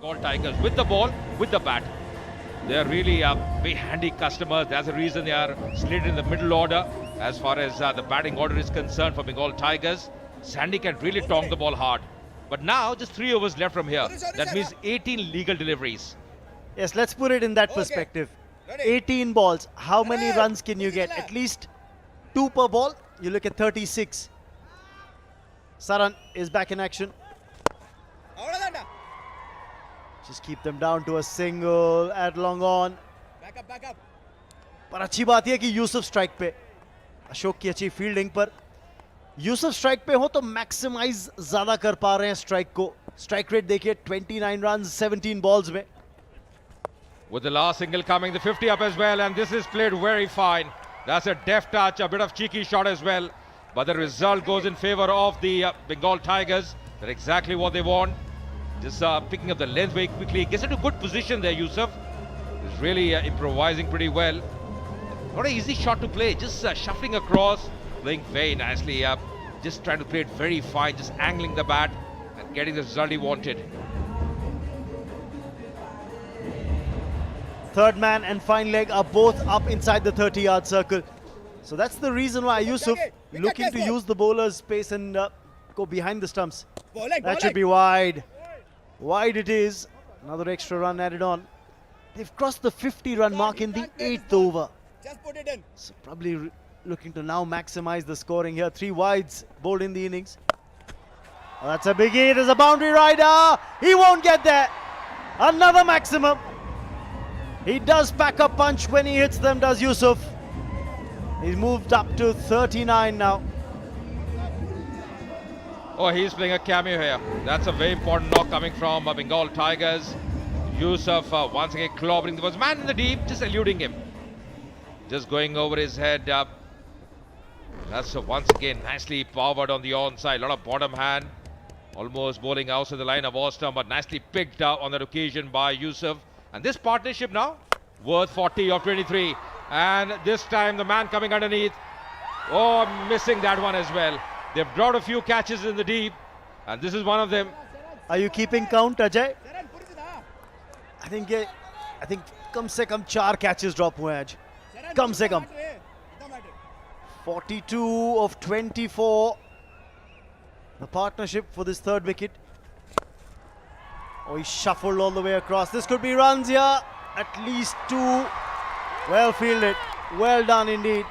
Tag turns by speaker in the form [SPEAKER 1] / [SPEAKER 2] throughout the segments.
[SPEAKER 1] Bengal Tigers with the ball, with the bat. They are really very handy customers. That's the reason they are slated in the middle order as far as the batting order is concerned for Bengal Tigers. Sandy can really tong the ball hard. But now, just 3 overs left from here. That means 18 legal deliveries.
[SPEAKER 2] Yes, let's put it in that perspective. 18 balls. How many runs can you get? At least 2 per ball. You look at 36. Saran is back in action. Just keep them down to a single at long on.
[SPEAKER 3] Back up.
[SPEAKER 2] पर अच्छी बात यह कि Yusuf strike पे, अशोक की अच्छी fielding पर Yusuf strike पे हो तो मैक्सिमाइज ज्यादा कर पा रहे हैं स्ट्राइक को. स्ट्राइक रेट देखिए 29 runs 17 balls में.
[SPEAKER 1] With the last single coming, the 50 up as well, and this is played very fine. That's a deft touch, a bit of cheeky shot as well. But the result goes in favor of the Bengal Tigers. That's exactly what they want. Just picking up the length very quickly. Gets into good position there, Yusuf. He's really improvising pretty well. Not an easy shot to play. Just shuffling across, playing very nicely. Just trying to play it very fine. Just angling the bat and getting the result he wanted.
[SPEAKER 2] Third man and fine leg are both up inside the 30-yard circle. So that's the reason why Yusuf looking to use the bowler's space and go behind the stumps. That should be wide. Wide it is. Another extra run added on. They've crossed the 50-run mark in the 8th over.
[SPEAKER 3] Just put it in.
[SPEAKER 2] So probably looking to now maximize the scoring here. 3 wides bowled in the innings. Oh, that's a biggie. There's a boundary rider. He won't get there. Another maximum. He does pack a punch when he hits them, does Yusuf. He's moved up to 39 now.
[SPEAKER 1] Oh, he's playing a cameo here. That's a very important knock coming from Bengal Tigers. Yusuf once again clobbering. There was a man in the deep, just eluding him. Just going over his head. That's once again nicely powered on the onside. A lot of bottom hand. Almost bowling outside the line of Austin, but nicely picked up on that occasion by Yusuf. And this partnership now worth 40 of 23. And this time the man coming underneath. Oh, missing that one as well. They've dropped a few catches in the deep, and this is one of them.
[SPEAKER 2] Are you keeping count, Ajay? I think कम से कम 4 catches drop हुए हैं आज. कम से कम. 42 of 24. The partnership for this third wicket. Oh, he shuffled all the way across. This could be runs here. At least 2. Well fielded. Well done indeed.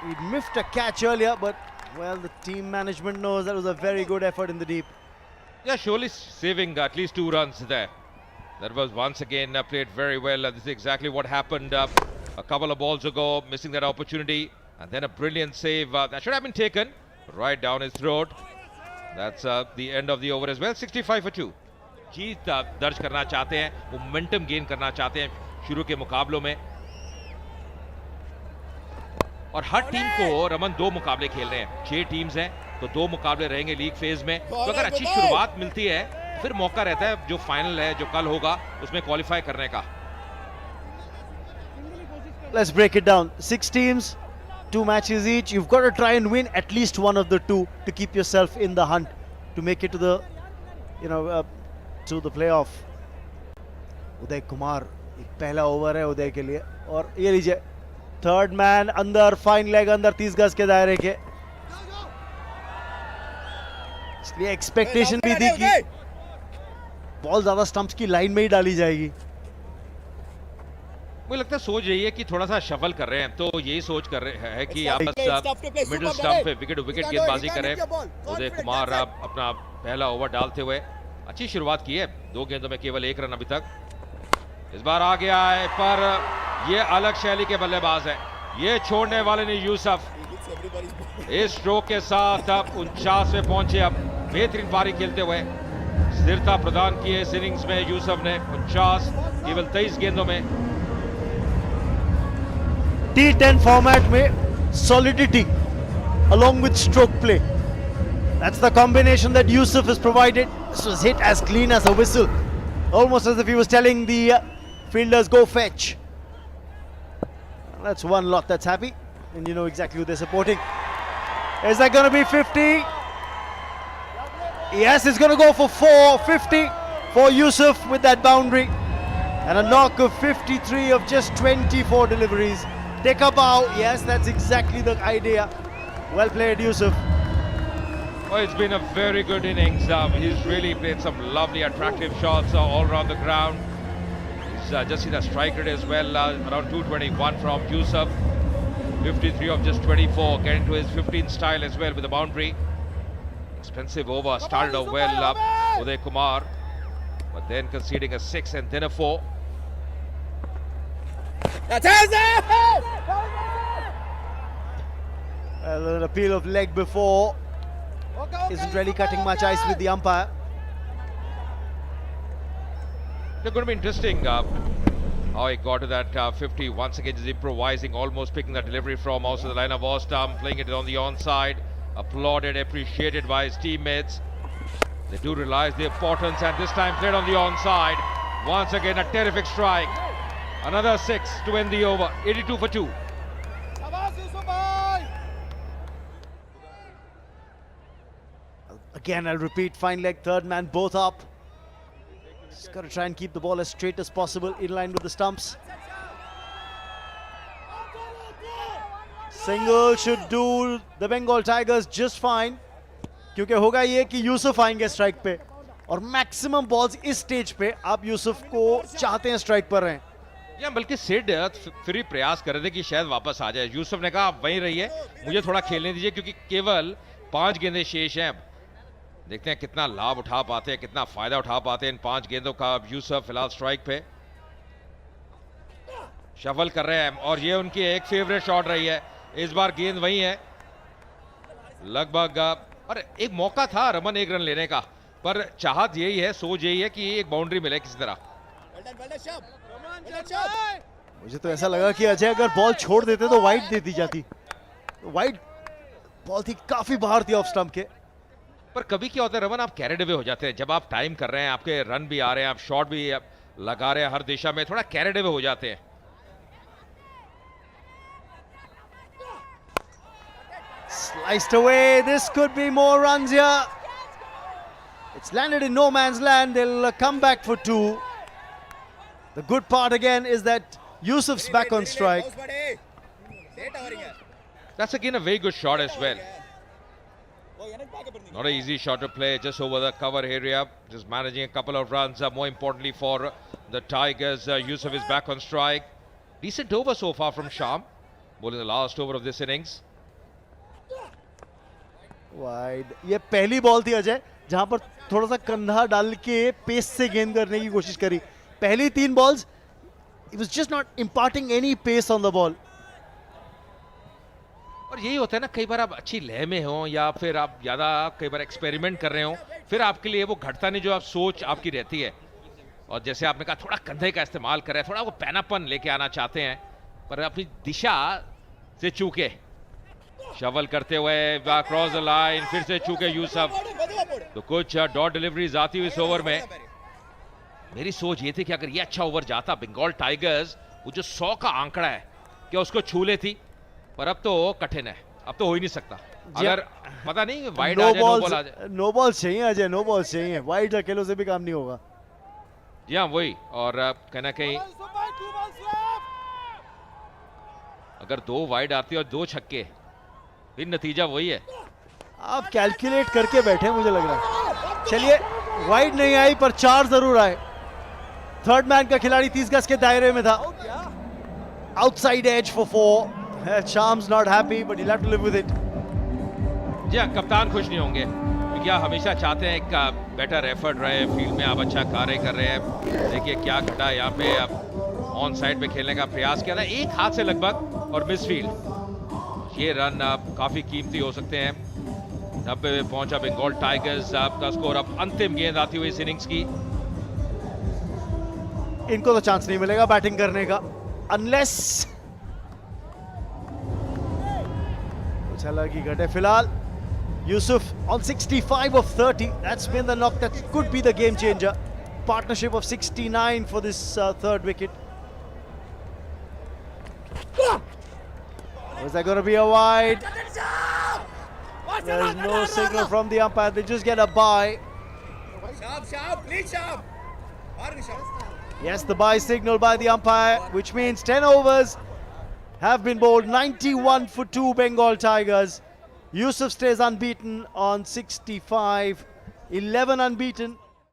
[SPEAKER 2] He miffed a catch earlier, but well, the team management knows that was a very good effort in the deep.
[SPEAKER 1] Yeah, surely saving at least 2 runs there. That was once again played very well. This is exactly what happened a couple of balls ago, missing that opportunity. And then a brilliant save. That should have been taken right down his throat. That's the end of the over as well. 65 for 2. जीत दर्ज करना चाहते हैं, momentum gain करना चाहते हैं शुरू के मुकाबलों में. और हर टीम को रमन 2 मुकाबले खेल रहे हैं. 6 टीम्स हैं तो 2 मुकाबले रहेंगे लीग फेज में. तो अगर अच्छी शुरुआत मिलती है फिर मौका रहता है जो फाइनल है जो कल होगा उसमें क्वालिफाई करने का.
[SPEAKER 2] Let's break it down. 6 teams, 2 matches each. You've got to try and win at least one of the 2 to keep yourself in the hunt to make it to the, to the playoff. Uday Kumar एक पहला over है उदय के लिए और ये लीजिए third man अंदर, fine leg अंदर 30 गज के दायरे के. इसलिए एक्सपेक्टेशन भी थी कि बॉल ज्यादा स्टंप्स की लाइन में ही डाली जाएगी.
[SPEAKER 1] मुझे लगता है सोच रही है कि थोड़ा सा शफल कर रहे हैं तो यही सोच कर रहे हैं कि आप बस मिडिल स्टंप पे विकेट टू विकेट गेंदबाजी करें. उदय कुमार अपना पहला ओवर डालते हुए अच्छी शुरुआत की है. 2 गेंदों में केवल 1 रन अभी तक. इस बार आ गया है पर ये अलग शैली के बल्लेबाज है. ये छोड़ने वाले नहीं यूसुफ. इस स्ट्रोक के साथ अब 49 पे पहुंचे. अब बेहतरीन पारी खेलते हुए स्थिरता प्रदान की है इस इनिंग्स में यूसुफ ने. 49 केवल 23 गेंदों में.
[SPEAKER 2] T10 format में solidity along with stroke play. That's the combination that Yusuf has provided. This was hit as clean as a whistle. Almost as if he was telling the fielders, go fetch. That's one lot that's happy. And you know exactly who they're supporting. Is that going to be 50? Yes, it's going to go for 4. 50 for Yusuf with that boundary. And a knock of 53 of just 24 deliveries. Take a bow. Yes, that's exactly the idea. Well played, Yusuf.
[SPEAKER 1] Oh, it's been a very good innings. He's really played some lovely, attractive shots all around the ground. He's just seen a strike rate as well, around 221 from Yusuf. 53 of just 24, getting to his 15th style as well with the boundary. Expensive over, started off well, Uday Kumar, but then conceding a 6 and then a 4.
[SPEAKER 2] An appeal of leg before isn't really cutting much ice with the umpire.
[SPEAKER 1] They're going to be interesting how he got to that 50. Once again, just improvising, almost picking the delivery from also the line of off stump, playing it on the onside. Applauded, appreciated by his teammates. They do realize the importance, and this time played on the onside. Once again, a terrific strike. Another 6 to end the over. 82 for 2.
[SPEAKER 2] Again, I'll repeat, fine leg, third man, both up. Just got to try and keep the ball as straight as possible, in line with the stumps. Single should do the Bengal Tigers just fine. क्योंकि होगा ये कि यूसुफ आएंगे strike पे और maximum balls इस stage पे आप यूसुफ को चाहते हैं स्ट्राइक पर रहें.
[SPEAKER 1] या बल्कि सिड फिर ही प्रयास कर रहे थे कि शायद वापस आ जाए. यूसुफ ने कहा आप वहीं रहिए, मुझे थोड़ा खेलने दीजिए क्योंकि केवल 5 गेंदें शेष हैं. देखते हैं कितना लाभ उठा पाते हैं, कितना फायदा उठा पाते हैं इन 5 गेंदों का. अब यूसुफ फिलहाल स्ट्राइक पे शफल कर रहे हैं और ये उनकी एक फेवरेट शॉट रही है. इस बार गेंद वही है लगभग. और एक मौका था रमन 1 रन लेने का, पर चाहत यही है, सोच यही है कि एक बाउंड्री मिले किसी तरह.
[SPEAKER 2] मुझे तो ऐसा लगा कि अजय अगर बॉल छोड़ देते तो वाइड दे दी जाती. वाइड बॉल थी, काफी बाहर थी ऑफ स्टंप के.
[SPEAKER 1] पर कभी क्या होता है रमन, आप कैरेड अवे हो जाते हैं. जब आप टाइम कर रहे हैं, आपके रन भी आ रहे हैं, आप शॉट भी लगा रहे हैं हर दिशा में, थोड़ा कैरेड अवे हो जाते हैं.
[SPEAKER 2] Sliced away. This could be more runs here. It's landed in no man's land. They'll come back for 2. The good part again is that Yusuf's back on strike.
[SPEAKER 1] That's again a very good shot as well. Not an easy shot to play, just over the cover area, just managing a couple of runs. More importantly for the Tigers, Yusuf is back on strike. Decent over so far from Sham, bowling the last over of this innings.
[SPEAKER 2] Wide. ये पहली ball थी अजय जहां पर थोड़ा सा कंधा डाल के पेस से गेंद करने की कोशिश करी. पहली 3 balls it was just not imparting any pace on the ball.
[SPEAKER 1] और यही होता है ना, कई बार आप अच्छी लय में हो या फिर आप ज्यादा कई बार एक्सपेरिमेंट कर रहे हो, फिर आपके लिए वो घटता नहीं जो आप सोच आपकी रहती है. और जैसे आपने कहा थोड़ा कंधे का इस्तेमाल कर रहे हैं, थोड़ा वो पैनापन लेके आना चाहते हैं, पर अपनी दिशा से चूके. शवल करते हुए क्रॉस द लाइन, फिर से चूके यूसुफ. तो कुछ डॉट डिलीवरीज आती हुई इस ओवर में. मेरी सोच ये थी कि अगर ये अच्छा ओवर जाता, बंगाल टाइगर्स वो जो 100 का आंकड़ा है क्या उसको छू लेती, पर अब तो कठिन है, अब तो हो ही नहीं सकता. अगर पता नहीं वाइड आ जाए, नो बॉल आ जाए.
[SPEAKER 2] नो बॉल चाहिए अजय, नो बॉल चाहिए. वाइड अकेलों से भी काम नहीं होगा.
[SPEAKER 1] जी हाँ वही. और कहना कहीं अगर 2 वाइड आती और 2 छक्के, फिर नतीजा वही है.
[SPEAKER 2] आप कैलकुलेट करके बैठे मुझे लग रहा है. चलिए, वाइड नहीं आई पर 4 जरूर आए. थर्ड मैन का खिलाड़ी 30 गज के दायरे में था. Outside as for 4. Sham's not happy, but he'll have to live with it.
[SPEAKER 1] जी हाँ, कप्तान खुश नहीं होंगे क्योंकि आप हमेशा चाहते हैं एक बेटर एफर्ट रहे, फील्ड में आप अच्छा कार्य कर रहे हैं. देखिए क्या घटा यहाँ पे. आप ऑन साइड पे खेलने का प्रयास किया था, एक हाथ से लगभग और मिस फील्ड. ये रन काफी कीमती हो सकते हैं. 90 में पहुंचा बंगाल टाइगर्स. आपका स्कोर. अब अंतिम गेंद आती हुई इस इनिंग्स की.
[SPEAKER 2] इनको तो चांस नहीं मिलेगा बैटिंग करने का अनलेस कुछ अलग ही घटे. फिलहाल Yusuf on 65 of 30. That's been the knock that could be the game changer. Partnership of 69 for this third wicket. Is that going to be a wide? There is no signal from the umpire. They just get a bye.
[SPEAKER 3] Sharp, sharp, please sharp.
[SPEAKER 2] Yes, the bye signal by the umpire, which means 10 overs have been bowled. 91 for 2 Bengal Tigers. Yusuf stays unbeaten on 65. 11 unbeaten